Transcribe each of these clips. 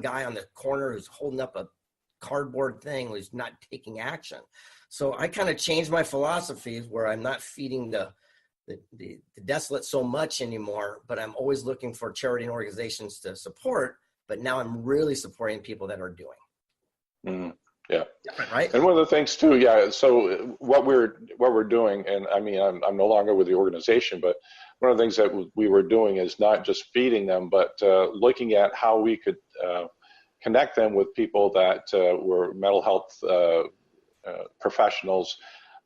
guy on the corner who's holding up a cardboard thing who's not taking action. So I kind of changed my philosophies where I'm not feeding the desolate so much anymore, but I'm always looking for charity and organizations to support. But now I'm really supporting people that are doing. Yeah. Different, right? And one of the things too, yeah. So what we're doing, and I mean, I'm no longer with the organization, but one of the things that we were doing is not just feeding them, but looking at how we could connect them with people that were mental health professionals.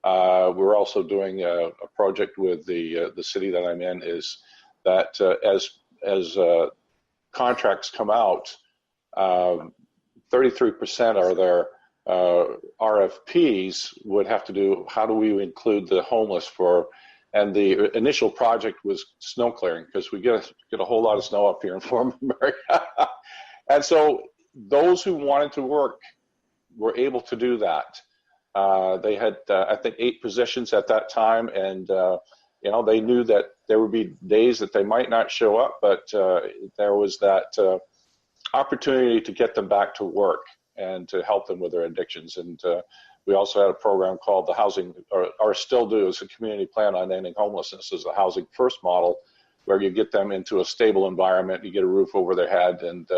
We're also doing a project with the city that I'm in, is that as contracts come out, 33% are their RFPs would have to do, how do we include the homeless and the initial project was snow clearing, because we get a whole lot of snow up here in Florida, America. And so those who wanted to work were able to do that. They had, I think, 8 positions at that time, and they knew that there would be days that they might not show up, but there was that opportunity to get them back to work and to help them with their addictions. And we also had a program called the Housing, or still do, is a community plan on ending homelessness, is the Housing First model, where you get them into a stable environment, you get a roof over their head, and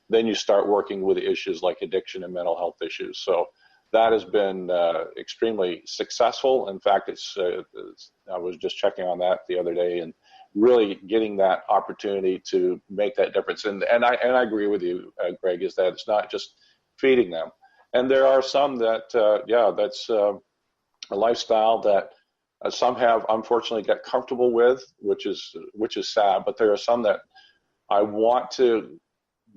then you start working with issues like addiction and mental health issues. So that has been extremely successful. In fact, I was just checking on that the other day, and really getting that opportunity to make that difference. And I agree with you, Greg, is that it's not just feeding them. And there are some that, that's a lifestyle that some have unfortunately got comfortable with, which is sad. But there are some that I want to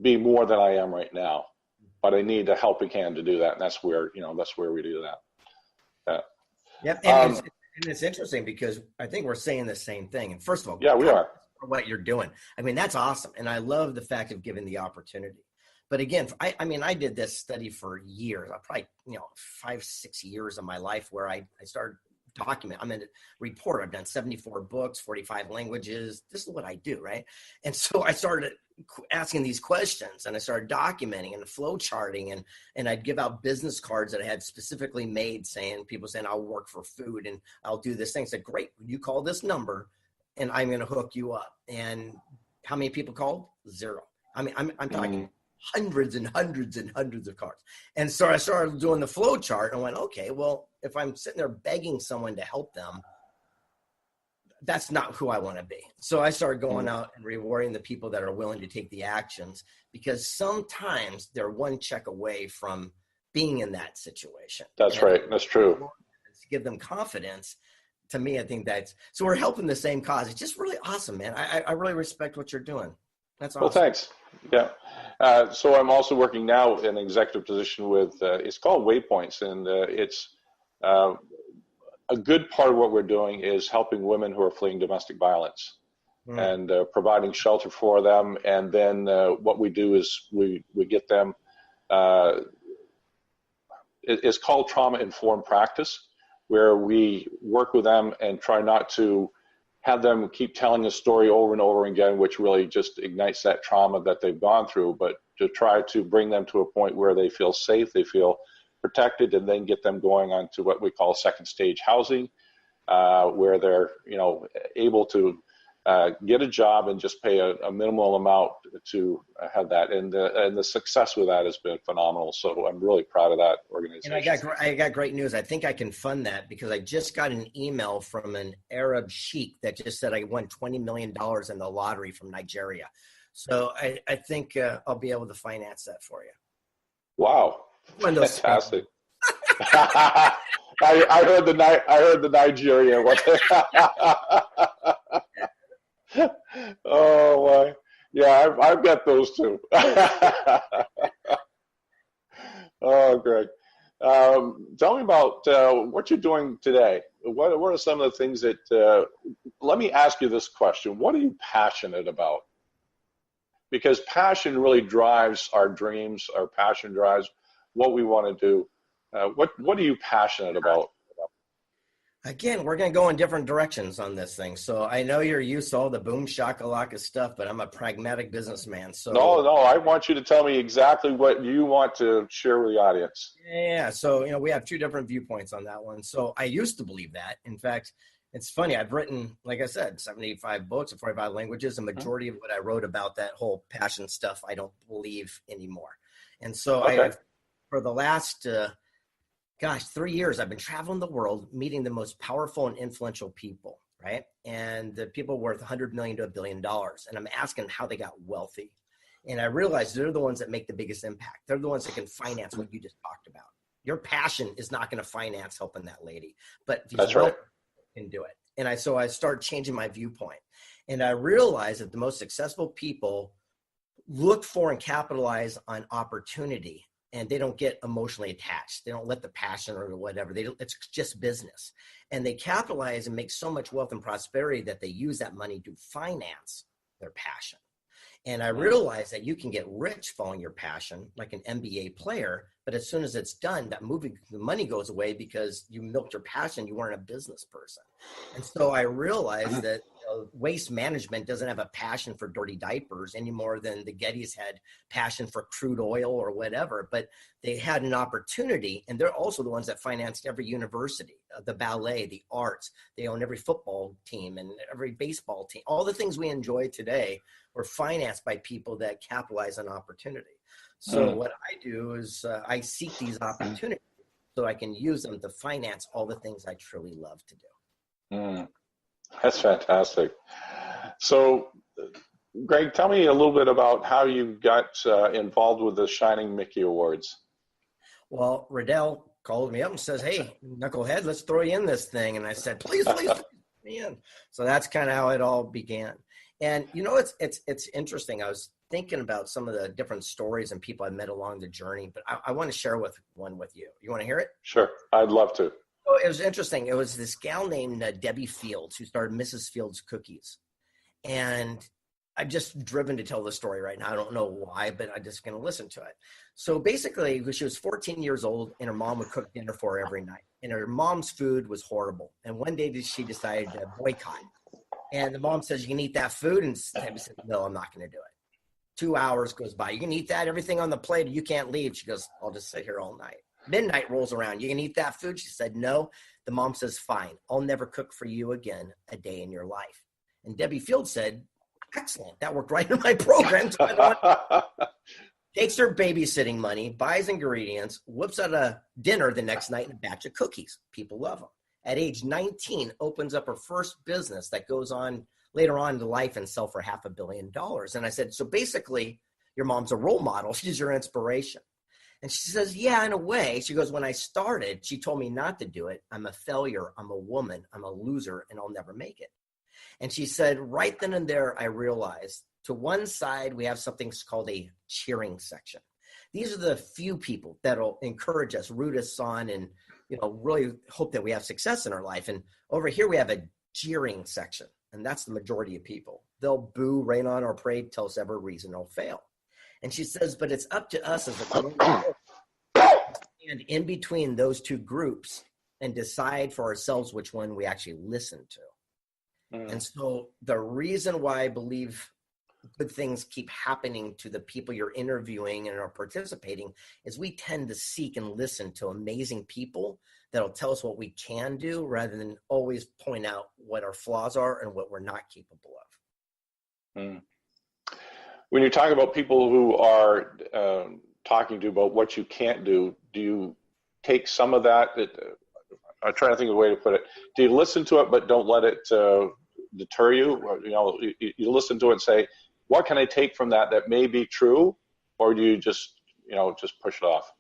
be more than I am right now, but I need a helping hand to do that. And that's where we do that. Yeah. And it's interesting because I think we're saying the same thing. And first of all, yeah, we are. For what you're doing. I mean, that's awesome. And I love the fact of giving the opportunity. But again, I did this study for years, probably 5-6 years of my life, where I started document. I'm in a report. I've done 74 books, 45 languages. This is what I do, right? And so I started asking these questions, and I started documenting and flow charting, and I'd give out business cards that I had specifically made, people saying I'll work for food and I'll do this thing. I said, great, you call this number and I'm going to hook you up. And how many people called? 0. I mean, I'm talking hundreds and hundreds and hundreds of cards. And so I started doing the flow chart and went, okay, well, if I'm sitting there begging someone to help them, that's not who I want to be. So I started going out and rewarding the people that are willing to take the actions, because sometimes they're one check away from being in that situation. That's right. That's true. To give them confidence. To me, I think so we're helping the same cause. It's just really awesome, man. I really respect what you're doing. That's awesome. Well, thanks. Yeah. So I'm also working now in an executive position with, it's called Waypoints, and it's a good part of what we're doing is helping women who are fleeing domestic violence and providing shelter for them. And then what we do is we get them, it's called trauma-informed practice, where we work with them and try not to have them keep telling a story over and over again, which really just ignites that trauma that they've gone through, but to try to bring them to a point where they feel safe, they feel protected, and then get them going on to what we call second stage housing, where they're able to get a job and just pay a minimal amount to have that. And the success with that has been phenomenal. So I'm really proud of that organization. And I got great news. I think I can fund that, because I just got an email from an Arab sheikh that just said I won $20 million in the lottery from Nigeria. So I think I'll be able to finance that for you. Wow. Fantastic. I heard the Nigeria one. Oh my, yeah, I've got those too. Oh, Greg, tell me about what you're doing today. What are some of the things that? Let me ask you this question: what are you passionate about? Because passion really drives our dreams. Our passion drives what we want to do. What are you passionate about? Again, we're going to go in different directions on this thing. So I know you're used to all the boom shakalaka stuff, but I'm a pragmatic businessman. So No, I want you to tell me exactly what you want to share with the audience. yeah, so we have two different viewpoints on that one. So I used to believe that. In fact, it's funny. I've written, like I said, 75 books in 45 languages. A majority of what I wrote about that whole passion stuff, I don't believe anymore. And so Okay. for the last 3 years, I've been traveling the world, meeting the most powerful and influential people, right? And the people worth $100 million to $1 billion. And I'm asking how they got wealthy. And I realized they're the ones that make the biggest impact. They're the ones that can finance what you just talked about. Your passion is not going to finance helping that lady, but That's right. can do it. And so I started changing my viewpoint. And I realized that the most successful people look for and capitalize on opportunity, and they don't get emotionally attached. They don't let the passion or whatever. It's just business. And they capitalize and make so much wealth and prosperity that they use that money to finance their passion. And I realized that you can get rich following your passion, like an NBA player, but as soon as it's done, the money goes away because you milked your passion. You weren't a business person. And so I realized that waste management doesn't have a passion for dirty diapers any more than the Gettys had passion for crude oil or whatever, but they had an opportunity, and they're also the ones that financed every university, the ballet, the arts. They own every football team and every baseball team. All the things we enjoy today were financed by people that capitalize on opportunity. So what I do is I seek these opportunities so I can use them to finance all the things I truly love to do. That's fantastic. So, Greg, tell me a little bit about how you got involved with the Shining Mickey Awards. Well, Riddell called me up and says, "Hey, knucklehead, let's throw you in this thing." And I said, please, put me in. So that's kind of how it all began. And it's interesting. I was thinking about some of the different stories and people I met along the journey, but I want to share one with you. You want to hear it? Sure, I'd love to. Oh, it was interesting. It was this gal named Debbie Fields who started Mrs. Fields Cookies. And I'm just driven to tell the story right now. I don't know why, but I'm just going to listen to it. So basically, she was 14 years old, and her mom would cook dinner for her every night. And her mom's food was horrible. And one day she decided to boycott. And the mom says, "You can eat that food?" And Debbie said, "No, I'm not going to do it." 2 hours goes by. "You can eat that, everything on the plate, you can't leave." She goes, "I'll just sit here all night." Midnight rolls around. "You can eat that food?" She said, "No." The mom says, "Fine, I'll never cook for you again a day in your life." And Debbie Fields said, "Excellent. That worked right in my program." Takes her babysitting money, buys ingredients, whips out a dinner the next night and a batch of cookies. People love them. At age 19, opens up her first business that goes on later on into life and sell for $500 million. And I said, "So basically, your mom's a role model. She's your inspiration." And she says, "Yeah, in a way." She goes, "When I started, she told me not to do it. I'm a failure. I'm a woman. I'm a loser, and I'll never make it." And she said, right then and there, I realized to one side, we have something called a cheering section. These are the few people that'll encourage us, root us on, and really hope that we have success in our life. And over here, we have a jeering section, and that's the majority of people. They'll boo, rain on our parade, tell us every reason they'll fail. And she says, but it's up to us as a group to stand in between those two groups and decide for ourselves which one we actually listen to. And so the reason why I believe good things keep happening to the people you're interviewing and are participating is we tend to seek and listen to amazing people that'll tell us what we can do rather than always point out what our flaws are and what we're not capable of. When you talk about people who are talking to you about what you can't do, do you take some of that? I'm trying to think of a way to put it. Do you listen to it but don't let it deter you? Or, you listen to it and say, what can I take from that may be true? Or do you just push it off?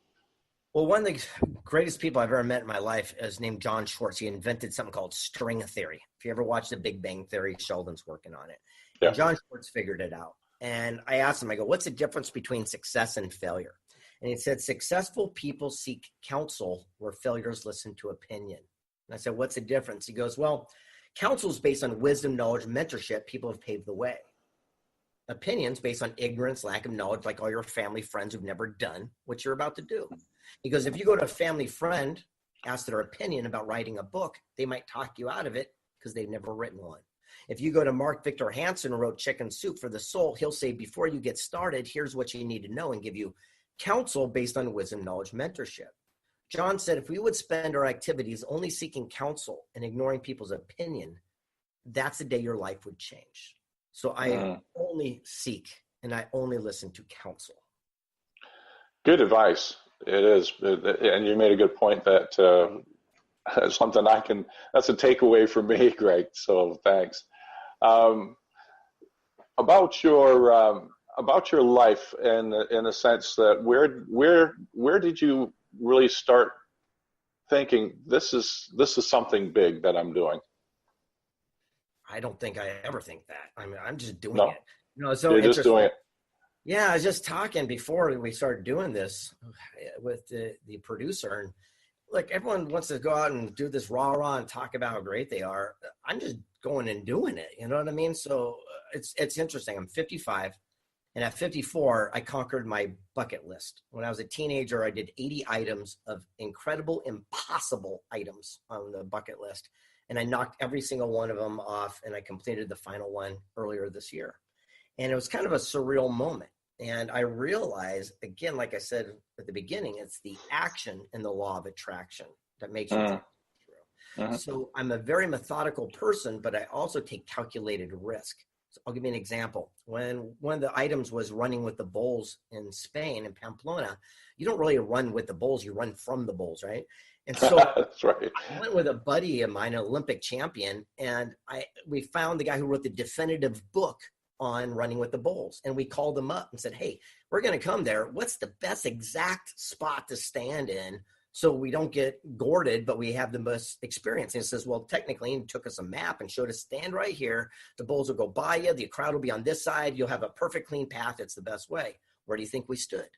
Well, one of the greatest people I've ever met in my life is named John Schwartz. He invented something called string theory. If you ever watched The Big Bang Theory, Sheldon's working on it. Yeah. And John Schwartz figured it out. And I asked him, I go, what's the difference between success and failure? And he said, successful people seek counsel where failures listen to opinion. And I said, what's the difference? He goes, well, counsel is based on wisdom, knowledge, mentorship. People have paved the way. Opinions based on ignorance, lack of knowledge, like all your family friends who've never done what you're about to do. He goes, if you go to a family friend ask their opinion about writing a book, they might talk you out of it because they've never written one. If you go to Mark Victor Hansen, who wrote Chicken Soup for the Soul, he'll say, before you get started, here's what you need to know, and give you counsel based on wisdom, knowledge, mentorship. John said, if we would spend our activities only seeking counsel and ignoring people's opinion, that's the day your life would change. So I only seek and I only listen to counsel. Good advice. It is. And you made a good point that something that's a takeaway for me, Greg. So thanks. About your life in a sense that where did you really start thinking this is something big that I'm doing? I don't think I ever think that. I mean, I'm just doing No. it. It's so You're interesting. just doing it. Yeah, I was just talking before we started doing this with the producer, and like everyone wants to go out and do this rah and talk about how great they are. I'm just going and doing it. You know what I mean? So it's interesting. I'm 55, and at 54, I conquered my bucket list. When I was a teenager, I did 80 items of incredible, impossible items on the bucket list, and I knocked every single one of them off, and I completed the final one earlier this year. And it was kind of a surreal moment. And I realized, again, like I said at the beginning, it's the action and the law of attraction that makes you think through. So I'm a very methodical person, but I also take calculated risk. So I'll give you an example. When one of the items was running with the bulls in Spain, in Pamplona, you don't really run with the bulls, you run from the bulls, right? And so that's right. I went with a buddy of mine, an Olympic champion, and we found the guy who wrote the definitive book on running with the bulls. And we called him up and said, hey, we're going to come there. What's the best exact spot to stand in so we don't get gourded, but we have the most experience? And he says, well, technically, and took us a map and showed us, stand right here. The bulls will go by you. The crowd will be on this side. You'll have a perfect clean path. It's the best way. Where do you think we stood?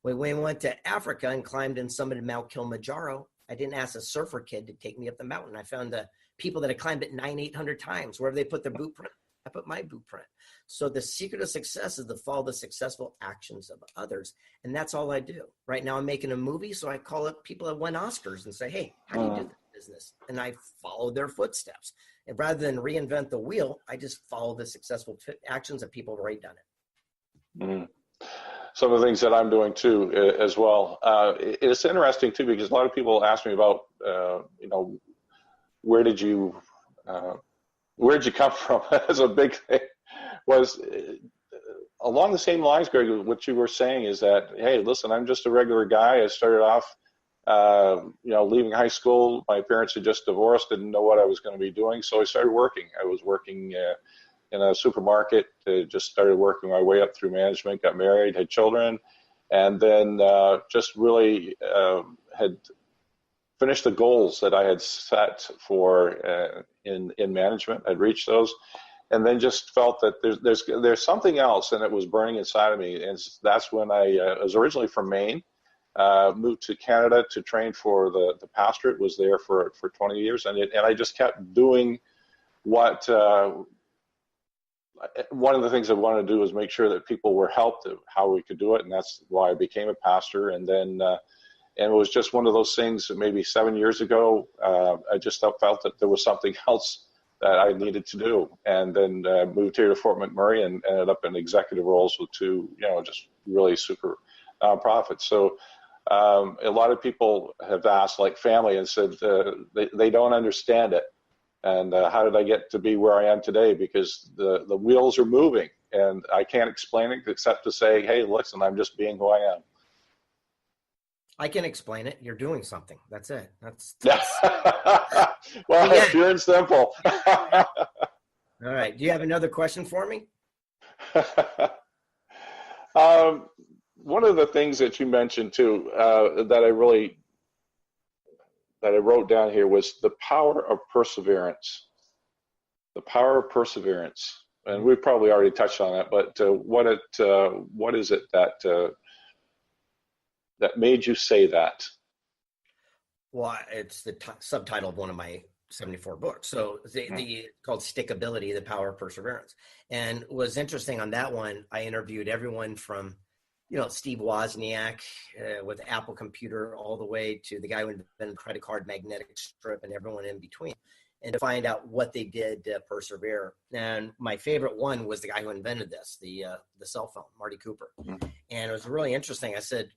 When we went to Africa and climbed and summited Mount Kilimanjaro, I didn't ask a surfer kid to take me up the mountain. I found the people that had climbed it 800 times. Wherever they put their boot print, I put my boot print. So the secret of success is to follow the successful actions of others. And that's all I do. Right now I'm making a movie, so I call up people that won Oscars and say, hey, how do you do this business? And I follow their footsteps. And rather than reinvent the wheel, I just follow the successful actions of people who've already done it. Some of the things that I'm doing too as well. It's interesting too, because a lot of people ask me about, where'd you come from? As a big thing was along the same lines, Greg. What you were saying is that, hey, listen, I'm just a regular guy. I started off, leaving high school. My parents had just divorced, didn't know what I was going to be doing, so I started working. I was working in a supermarket. Just started working my way up through management. Got married, had children, and then just really had finished the goals that I had set for in management. I'd reached those, and then just felt that there's something else, and it was burning inside of me. And that's when I was originally from Maine, moved to Canada to train for the pastorate. Was there for 20 years, and I just kept doing what. One of the things I wanted to do was make sure that people were helped, how we could do it, and that's why I became a pastor. And then. And it was just one of those things that maybe 7 years ago, I just felt that there was something else that I needed to do. And then moved here to Fort McMurray and ended up in executive roles with two, just really super nonprofits. So a lot of people have asked, like family, and said they don't understand it. And how did I get to be where I am today? Because the wheels are moving, and I can't explain it except to say, hey, listen, I'm just being who I am. I can explain it. You're doing something. That's it. That's well, yeah. Pure and simple. All right. Do you have another question for me? One of the things that you mentioned too, that I wrote down here was the power of perseverance. The power of perseverance, and we probably already touched on that. But what is it that made you say that? Well, it's the subtitle of one of my 74 books. So the called Stickability, the Power of Perseverance. And what was interesting on that one, I interviewed everyone from Steve Wozniak with Apple Computer, all the way to the guy who invented credit card magnetic strip and everyone in between, and to find out what they did to persevere. And my favorite one was the guy who invented this, the cell phone, Marty Cooper. And it was really interesting. I said,